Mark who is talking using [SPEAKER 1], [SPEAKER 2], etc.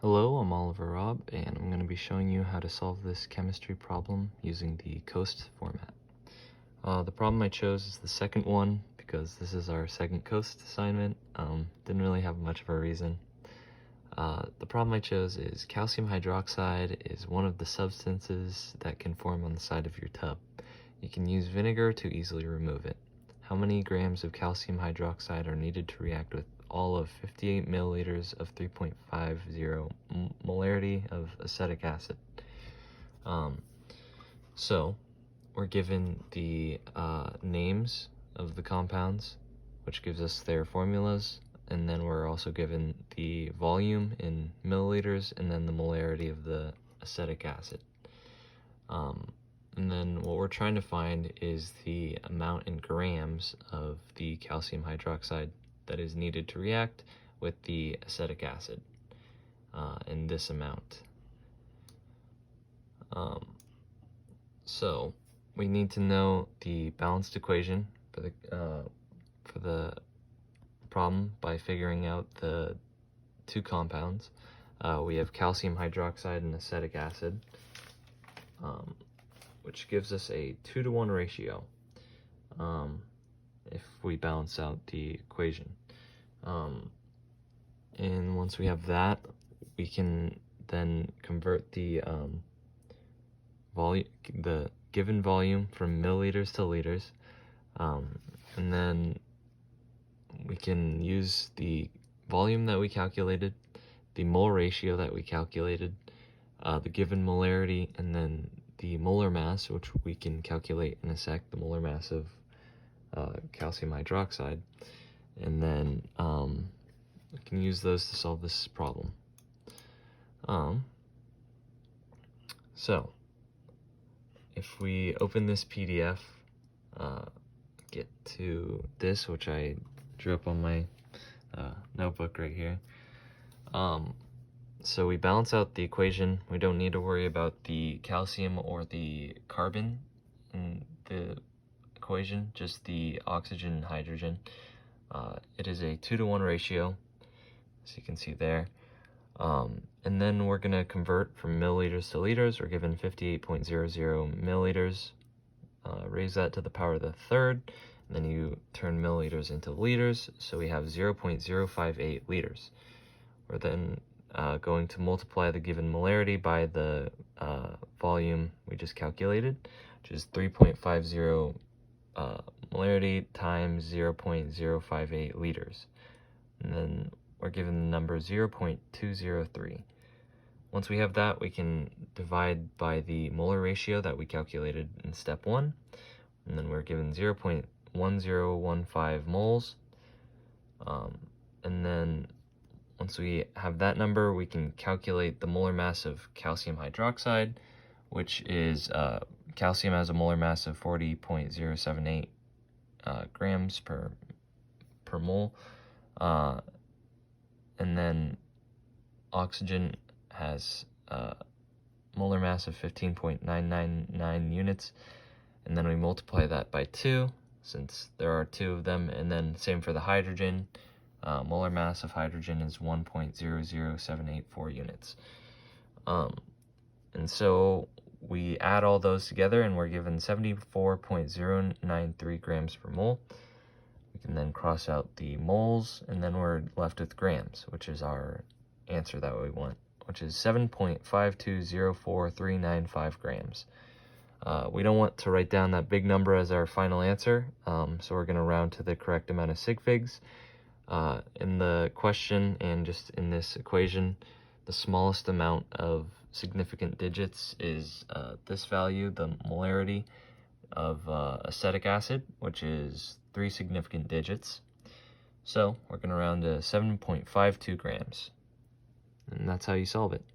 [SPEAKER 1] Hello, I'm Oliver Robb, and I'm going to be showing you how to solve this chemistry problem using the COAST format. The problem I chose is the second one because this is our second COAST assignment. Didn't really have much of a reason. The problem I chose is calcium hydroxide is one of the substances that can form on the side of your tub. You can use vinegar to easily remove it. How many grams of calcium hydroxide are needed to react with all of 58 milliliters of 3.50 molarity of acetic acid? So we're given the names of the compounds, which gives us their formulas, and then we're also given the volume in milliliters and then the molarity of the acetic acid. And then what we're trying to find is the amount in grams of the calcium hydroxide that is needed to react with the acetic acid in this amount. So we need to know the balanced equation for the problem by figuring out the two compounds. We have calcium hydroxide and acetic acid, which gives us a 2-to-1 ratio if we balance out the equation. And once we have that, we can then convert the given volume from milliliters to liters, and then we can use the volume that we calculated, the mole ratio that we calculated, the given molarity, and then the molar mass, which we can calculate in a sec, the molar mass of calcium hydroxide, and then we can use those to solve this problem. So if we open this PDF, get to this, which I drew up on my notebook right here. So we balance out the equation. We don't need to worry about the calcium or the carbon in the equation, just the oxygen and hydrogen. It is a 2-to-1 ratio, as you can see there. And then we're going to convert from milliliters to liters. We're given 58.00 milliliters. Raise that to the power of the third, and then you turn milliliters into liters, so we have 0.058 liters. We're then going to multiply the given molarity by the volume we just calculated, which is 3.50 molarity times 0.058 liters. And then we're given the number 0.203. Once we have that, we can divide by the molar ratio that we calculated in step 1, and then we're given 0.1015 moles. And then once we have that number, we can calculate the molar mass of calcium hydroxide, which is calcium has a molar mass of 40.078 grams per mole. And then oxygen has molar mass of 15.999 units, and then we multiply that by 2 since there are 2 of them, and then same for the hydrogen. Molar mass of hydrogen is 1.00784 units. And so we add all those together and we're given 74.093 grams per mole. We can then cross out the moles, and then we're left with grams, which is our answer that we want, which is 7.5204395 grams. We don't want to write down that big number as our final answer, so we're going to round to the correct amount of sig figs. In the question and just in this equation, the smallest amount of significant digits is this value, the molarity of acetic acid, which is 3 significant digits. So we're going to round to 7.52 grams. And that's how you solve it.